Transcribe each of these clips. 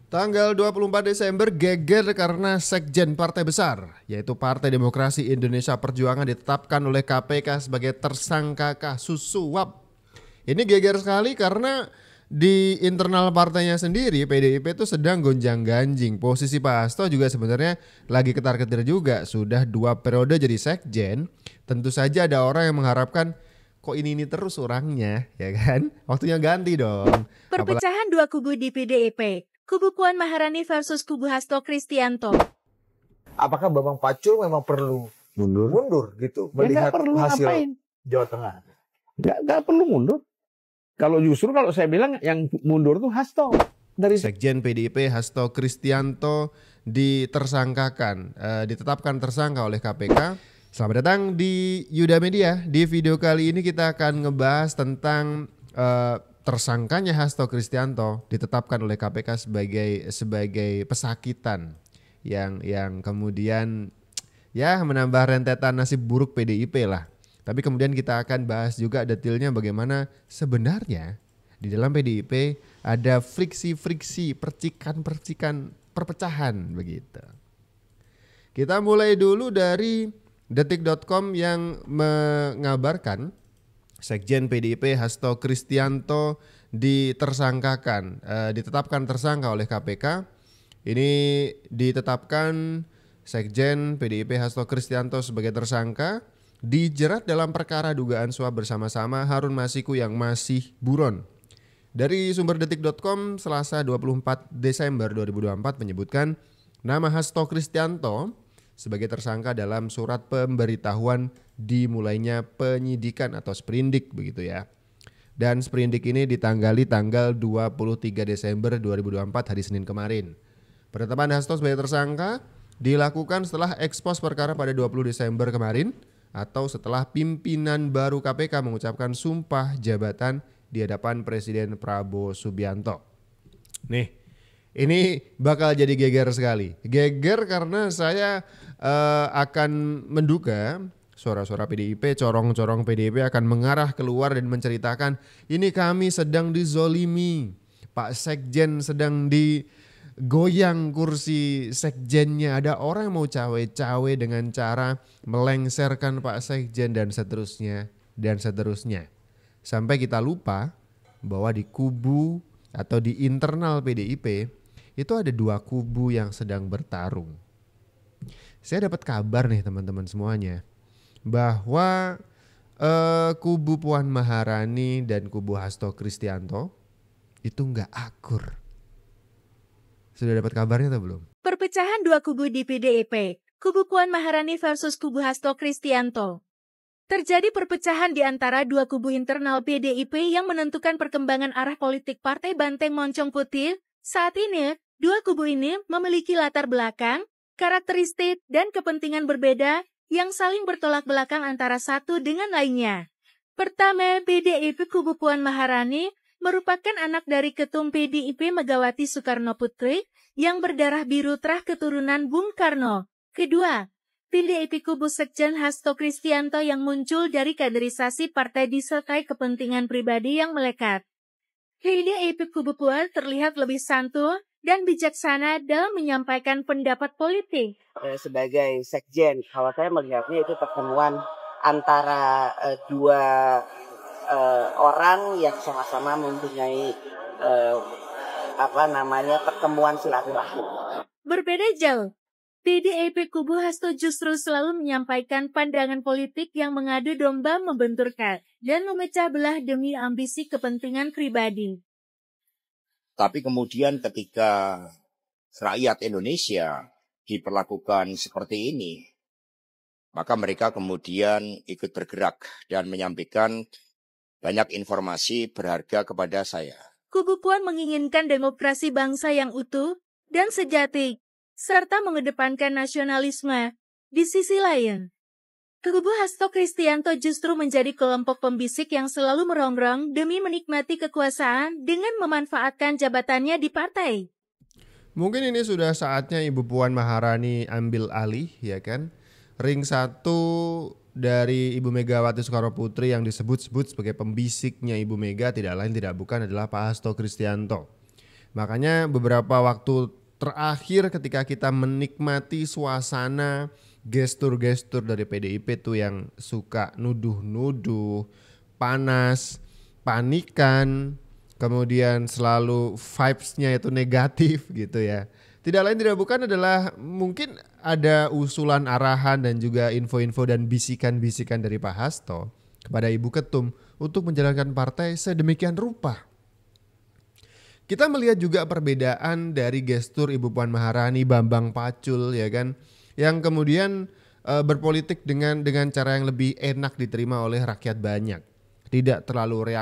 Tanggal 24 Desember geger karena sekjen partai besar, yaitu Partai Demokrasi Indonesia Perjuangan ditetapkan oleh KPK sebagai tersangka kasus suap. Ini geger sekali karena di internal partainya sendiri PDIP itu sedang gonjang-ganjing. Posisi Pak Hasto juga sebenarnya lagi ketar-ketir juga. Sudah 2 periode jadi sekjen. Tentu saja ada orang yang mengharapkan kok ini terus orangnya, ya kan? Waktunya ganti dong. Perpecahan dua kubu di PDIP. Kubu Puan Maharani versus kubu Hasto Kristianto. Apakah Bambang Pacul memang perlu mundur gitu melihat perlu hasil ngapain. Jawa Tengah? Nggak perlu mundur. Kalau saya bilang yang mundur tuh Hasto. Dari Sekjen PDIP Hasto Kristianto ditetapkan tersangka oleh KPK. Selamat datang di Yuda Media. Di video kali ini kita akan ngebahas tentang tersangkanya Hasto Kristianto ditetapkan oleh KPK sebagai pesakitan yang kemudian ya menambah rentetan nasib buruk PDIP lah. Tapi kemudian kita akan bahas juga detailnya bagaimana sebenarnya di dalam PDIP ada friksi-friksi, percikan-percikan perpecahan begitu. Kita mulai dulu dari detik.com yang mengabarkan Sekjen PDIP Hasto Kristianto ditetapkan tersangka oleh KPK. Ini ditetapkan Sekjen PDIP Hasto Kristianto sebagai tersangka, dijerat dalam perkara dugaan suap bersama-sama Harun Masiku yang masih buron. Dari sumber detik.com Selasa 24 Desember 2024 menyebutkan nama Hasto Kristianto sebagai tersangka dalam surat pemberitahuan dimulainya penyidikan atau sprindik begitu ya. Dan sprindik ini ditanggali tanggal 23 Desember 2024 hari Senin kemarin. Penetapan Hasto sebagai tersangka dilakukan setelah ekspos perkara pada 20 Desember kemarin atau setelah pimpinan baru KPK mengucapkan sumpah jabatan di hadapan Presiden Prabowo Subianto. Nih, ini bakal jadi geger sekali. Geger karena saya akan menduga suara-suara PDIP, corong-corong PDIP akan mengarah keluar dan menceritakan ini kami sedang dizolimi. Pak Sekjen sedang digoyang kursi sekjennya. Ada orang yang mau cawe-cawe dengan cara melengsarkan Pak Sekjen dan seterusnya dan seterusnya. Sampai kita lupa bahwa di kubu atau di internal PDIP itu ada 2 kubu yang sedang bertarung. Saya dapat kabar nih teman-teman semuanya bahwa kubu Puan Maharani dan kubu Hasto Kristianto itu nggak akur. Sudah dapat kabarnya atau belum? Perpecahan dua kubu di PDIP. Kubu Puan Maharani versus kubu Hasto Kristianto. Terjadi perpecahan di antara 2 kubu internal PDIP yang menentukan perkembangan arah politik Partai Banteng Moncong Putih. Saat ini, 2 kubu ini memiliki latar belakang, karakteristik, dan kepentingan berbeda yang saling bertolak belakang antara satu dengan lainnya. Pertama, PDIP kubu Puan Maharani merupakan anak dari Ketum PDIP Megawati Soekarno Putri yang berdarah biru terah keturunan Bung Karno. Kedua, PDIP kubu Sekjen Hasto Kristianto yang muncul dari kaderisasi partai disertai kepentingan pribadi yang melekat. PDIP kubu Puan terlihat lebih santun dan bijaksana dalam menyampaikan pendapat politik. Sebagai sekjen, kalau saya melihatnya itu pertemuan antara 2 orang yang sama-sama mempunyai pertemuan silaturahmi. Berbeda jauh, PDIP kubu Hasto justru selalu menyampaikan pandangan politik yang mengadu domba membenturkan dan memecah belah demi ambisi kepentingan pribadi. Tapi kemudian ketika rakyat Indonesia diperlakukan seperti ini, maka mereka kemudian ikut bergerak dan menyampaikan banyak informasi berharga kepada saya. Kubu Puan menginginkan demokrasi bangsa yang utuh dan sejati, serta mengedepankan nasionalisme. Di sisi lain, kubu Hasto Kristianto justru menjadi kelompok pembisik yang selalu merongrong demi menikmati kekuasaan dengan memanfaatkan jabatannya di partai. Mungkin ini sudah saatnya Ibu Puan Maharani ambil alih, ya kan? Ring 1 dari Ibu Megawati Soekarno Putri yang disebut-sebut sebagai pembisiknya Ibu Mega tidak lain tidak bukan adalah Pak Hasto Kristianto. Makanya beberapa waktu terakhir ketika kita menikmati suasana gestur-gestur dari PDIP tuh yang suka nuduh-nuduh, panas, panikan, kemudian selalu vibes-nya itu negatif gitu ya. Tidak lain tidak bukan adalah mungkin ada usulan arahan dan juga info-info dan bisikan-bisikan dari Pak Hasto kepada Ibu Ketum untuk menjalankan partai sedemikian rupa. Kita melihat juga perbedaan dari gestur Ibu Puan Maharani, Bambang Pacul ya kan, yang kemudian berpolitik dengan cara yang lebih enak diterima oleh rakyat banyak. Tidak terlalu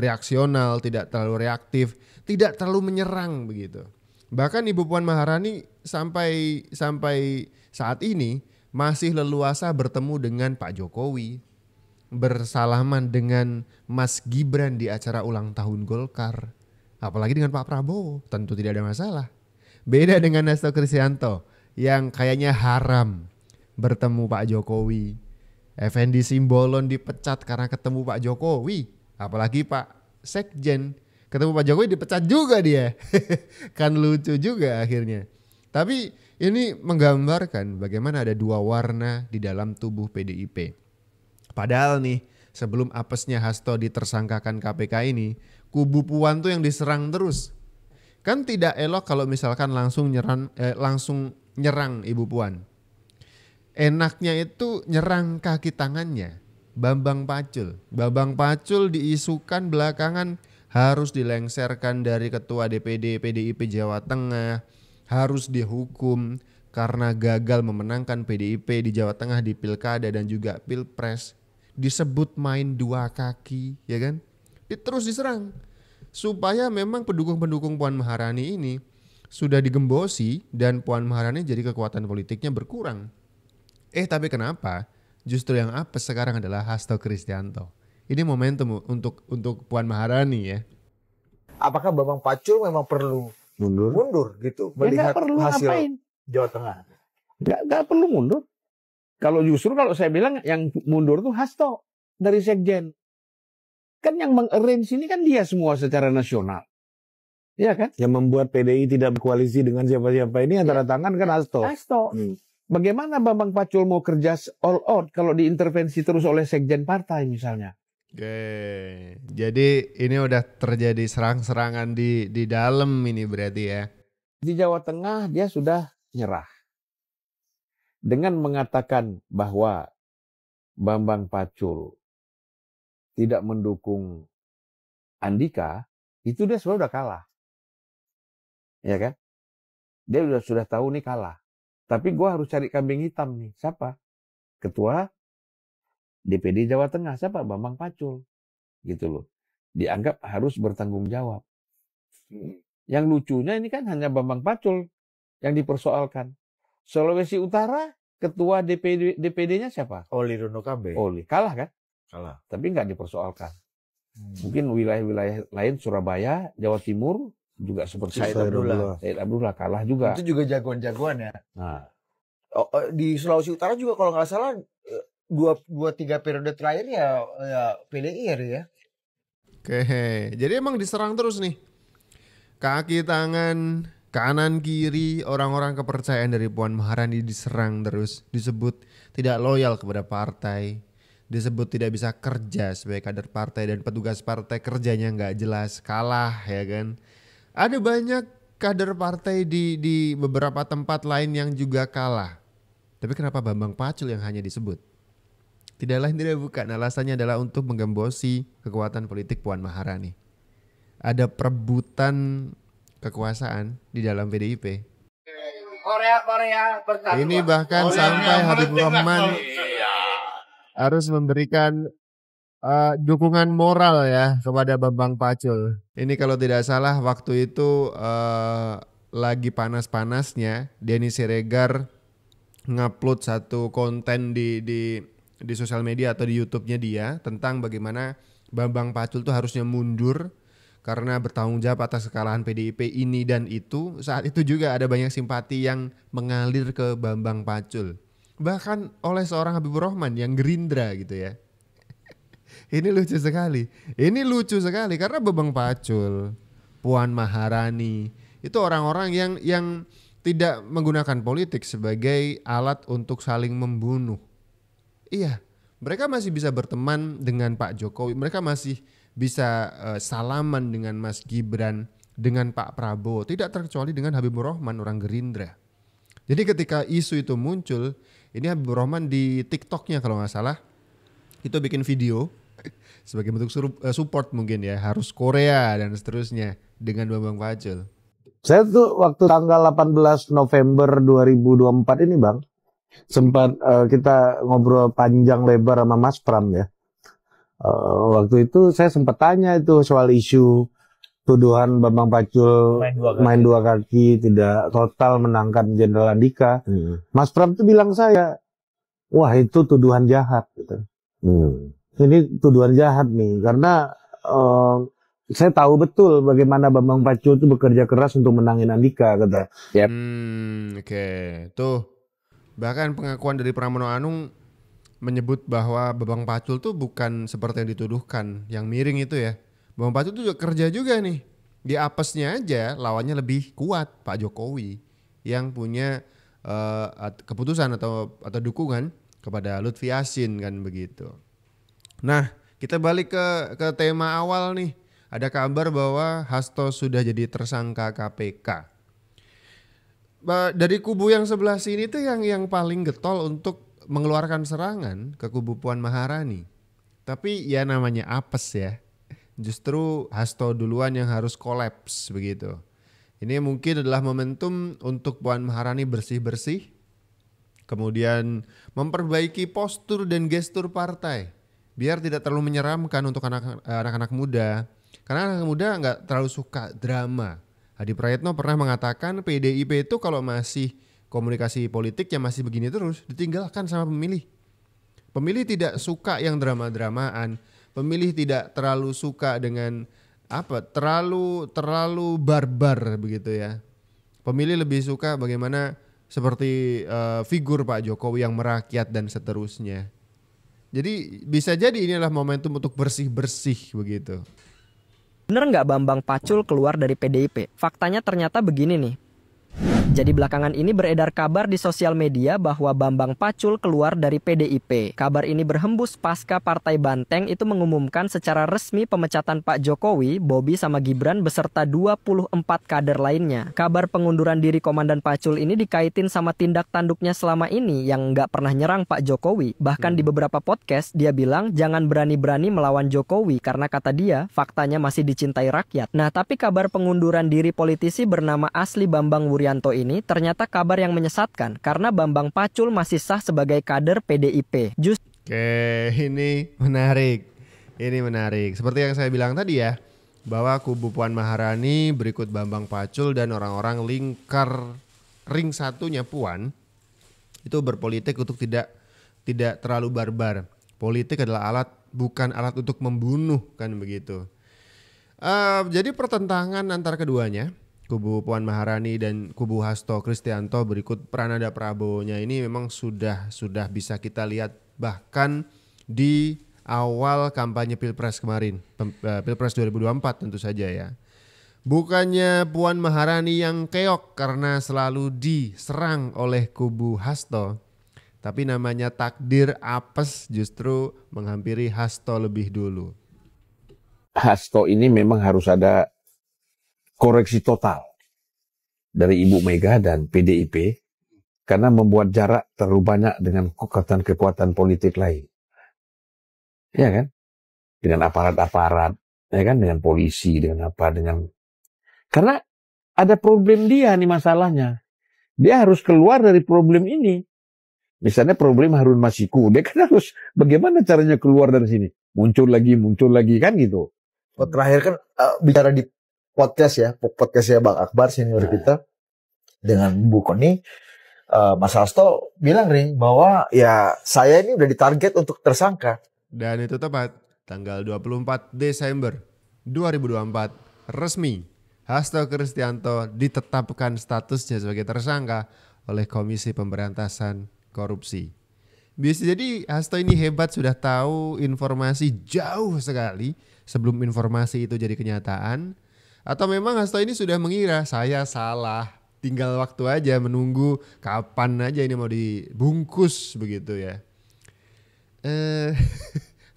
reaksional, tidak terlalu reaktif, tidak terlalu menyerang begitu. Bahkan Ibu Puan Maharani sampai saat ini masih leluasa bertemu dengan Pak Jokowi, bersalaman dengan Mas Gibran di acara ulang tahun Golkar, apalagi dengan Pak Prabowo, tentu tidak ada masalah. Beda dengan Hasto Kristianto yang kayaknya haram bertemu Pak Jokowi. Effendi Simbolon dipecat karena ketemu Pak Jokowi, apalagi Pak Sekjen ketemu Pak Jokowi dipecat juga dia. Kan lucu juga akhirnya. Tapi ini menggambarkan bagaimana ada dua warna di dalam tubuh PDIP. Padahal nih sebelum apesnya Hasto ditersangkakan KPK ini, kubu Puan tuh yang diserang terus. Kan tidak elok kalau misalkan langsung nyerang Ibu Puan. Enaknya itu nyerang kaki tangannya, Bambang Pacul. Bambang Pacul diisukan belakangan harus dilengserkan dari ketua DPD PDIP Jawa Tengah, harus dihukum karena gagal memenangkan PDIP di Jawa Tengah di Pilkada dan juga Pilpres. Disebut main dua kaki, ya kan? Terus diserang. Supaya memang pendukung-pendukung Puan Maharani ini sudah digembosi dan Puan Maharani jadi kekuatan politiknya berkurang. Tapi kenapa? Justru yang apes sekarang adalah Hasto Kristianto. Ini momentum untuk Puan Maharani ya. Apakah Bambang Pacul memang perlu mundur gitu melihat perlu hasil ngapain. Jawa Tengah? Nggak perlu mundur. Kalau saya bilang yang mundur tuh Hasto dari Sekjen. Kan yang mengarrange ini kan dia semua secara nasional. Iya kan? Yang membuat PDI tidak berkoalisi dengan siapa-siapa ini antara tangan kan Hasto. Bagaimana Bambang Pacul mau kerja all out kalau diintervensi terus oleh Sekjen partai misalnya? Oke, jadi ini udah terjadi serang-serangan di dalam ini berarti ya. Di Jawa Tengah dia sudah nyerah. Dengan mengatakan bahwa Bambang Pacul tidak mendukung Andika, itu dia sudah kalah. Ya kan? Dia sudah tahu nih kalah. Tapi gue harus cari kambing hitam nih. Siapa? Ketua DPD Jawa Tengah, siapa? Bambang Pacul. Gitu loh. Dianggap harus bertanggung jawab. Yang lucunya ini kan hanya Bambang Pacul yang dipersoalkan. Sulawesi Utara, ketua DPD-nya siapa? Oli Rono Kambe. Oli. Kalah kan? Kalah. Tapi nggak dipersoalkan. Mungkin wilayah-wilayah lain, Surabaya, Jawa Timur, juga seperti Said Abdullah kalah juga. Itu juga jagoan-jagoan ya. Nah, di Sulawesi Utara juga kalau nggak salah 2-3 periode terakhir ya PDI ya. Oke, jadi emang diserang terus nih. Kaki tangan, kanan kiri, orang-orang kepercayaan dari Puan Maharani diserang terus. Disebut tidak loyal kepada partai. Disebut tidak bisa kerja sebagai kader partai dan petugas partai kerjanya nggak jelas, kalah ya kan. Ada banyak kader partai di beberapa tempat lain yang juga kalah. Tapi kenapa Bambang Pacul yang hanya disebut? Tidak lain tidak bukan, alasannya adalah untuk menggembosi kekuatan politik Puan Maharani. Ada perebutan kekuasaan di dalam PDIP. Korea bertanggung. Ini bahkan sampai Habibur Rahman harus memberikan dukungan moral ya kepada Bambang Pacul. Ini kalau tidak salah waktu itu lagi panas-panasnya Denny Siregar ngupload satu konten di sosial media atau di YouTube-nya dia tentang bagaimana Bambang Pacul tuh harusnya mundur karena bertanggung jawab atas kekalahan PDIP ini dan itu. Saat itu juga ada banyak simpati yang mengalir ke Bambang Pacul. Bahkan oleh seorang Habibur Rahman yang Gerindra gitu ya. Ini lucu sekali. Ini lucu sekali karena Bambang Pacul, Puan Maharani, Itu orang-orang yang tidak menggunakan politik sebagai alat untuk saling membunuh. Iya, mereka masih bisa berteman dengan Pak Jokowi, mereka masih bisa salaman dengan Mas Gibran, dengan Pak Prabowo, tidak terkecuali dengan Habibur Rahman orang Gerindra. Jadi ketika isu itu muncul, ini Habibur Rahman di TikToknya kalau nggak salah, itu bikin video sebagai bentuk support mungkin ya, harus Korea dan seterusnya dengan Bambang Pacul. Saya tuh waktu tanggal 18 November 2024 ini Bang, sempat kita ngobrol panjang lebar sama Mas Pram ya. Waktu itu saya sempat tanya itu soal isu tuduhan Bambang Pacul main dua kaki tidak total menangkan Jenderal Andika. Mas Pram tuh bilang saya, wah itu tuduhan jahat gitu. Ini tuduhan jahat nih karena saya tahu betul bagaimana Bambang Pacul itu bekerja keras untuk menangin Andika kata. Yep. Oke. Tuh. Bahkan pengakuan dari Pramono Anung menyebut bahwa Bambang Pacul tuh bukan seperti yang dituduhkan, yang miring itu ya. Bambang Pacul tuh juga kerja juga nih. Di apesnya aja lawannya lebih kuat Pak Jokowi yang punya keputusan atau dukungan kepada Lutfi Yassin kan begitu. Nah, kita balik ke tema awal nih. Ada kabar bahwa Hasto sudah jadi tersangka KPK. Dari kubu yang sebelah sini tuh yang paling getol untuk mengeluarkan serangan ke kubu Puan Maharani. Tapi ya namanya apes ya. Justru Hasto duluan yang harus kolaps begitu. Ini mungkin adalah momentum untuk Puan Maharani bersih-bersih. Kemudian memperbaiki postur dan gestur partai. Biar tidak terlalu menyeramkan untuk anak-anak muda. Karena anak muda nggak terlalu suka drama. Hadi Prayitno pernah mengatakan PDIP itu kalau masih komunikasi politik yang masih begini terus ditinggalkan sama pemilih. Pemilih tidak suka yang drama-dramaan. Pemilih tidak terlalu suka dengan terlalu barbar begitu ya. Pemilih lebih suka bagaimana seperti figur Pak Jokowi yang merakyat dan seterusnya. Jadi bisa jadi ini adalah momentum untuk bersih-bersih begitu. Bener nggak Bambang Pacul keluar dari PDIP? Faktanya ternyata begini nih. Jadi belakangan ini beredar kabar di sosial media bahwa Bambang Pacul keluar dari PDIP. Kabar ini berhembus pasca Partai Banteng itu mengumumkan secara resmi pemecatan Pak Jokowi, Bobi sama Gibran beserta 24 kader lainnya. Kabar pengunduran diri Komandan Pacul ini dikaitin sama tindak tanduknya selama ini yang nggak pernah nyerang Pak Jokowi. Bahkan di beberapa podcast dia bilang jangan berani-berani melawan Jokowi karena kata dia faktanya masih dicintai rakyat. Nah tapi kabar pengunduran diri politisi bernama asli Bambang Wuryanto ini ternyata kabar yang menyesatkan karena Bambang Pacul masih sah sebagai kader PDIP. Oke, ini menarik. Ini menarik. Seperti yang saya bilang tadi ya, bahwa kubu Puan Maharani berikut Bambang Pacul dan orang-orang lingkar ring satunya Puan itu berpolitik untuk tidak terlalu barbar. Politik adalah bukan alat untuk membunuh kan begitu. Jadi pertentangan antar keduanya, kubu Puan Maharani dan kubu Hasto Kristianto berikut Prananda Prabowo-nya ini memang sudah bisa kita lihat bahkan di awal kampanye Pilpres kemarin, Pilpres 2024 tentu saja ya. Bukannya Puan Maharani yang keok karena selalu diserang oleh kubu Hasto, tapi namanya takdir apes justru menghampiri Hasto lebih dulu. Hasto ini memang harus ada koreksi total dari Ibu Mega dan PDIP karena membuat jarak terlalu banyak dengan kekuatan politik lain. Ya kan? Dengan aparat-aparat, ya kan? Dengan polisi, karena ada problem dia nih masalahnya. Dia harus keluar dari problem ini. Misalnya problem Harun Masiku, dia kan harus bagaimana caranya keluar dari sini? Muncul lagi kan gitu. Terakhir kan bicara di podcastnya Bang Akbar senior kita dengan Bu Koni, Mas Hasto bilang nih bahwa ya saya ini udah ditarget untuk tersangka. Dan itu tepat tanggal 24 Desember 2024 resmi Hasto Kristianto ditetapkan statusnya sebagai tersangka oleh Komisi Pemberantasan Korupsi. Bisa jadi Hasto ini hebat, sudah tahu informasi jauh sekali sebelum informasi itu jadi kenyataan. Atau memang Hasto ini sudah mengira saya salah, tinggal waktu aja menunggu kapan aja ini mau dibungkus begitu ya.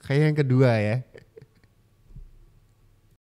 Kayak yang kedua ya.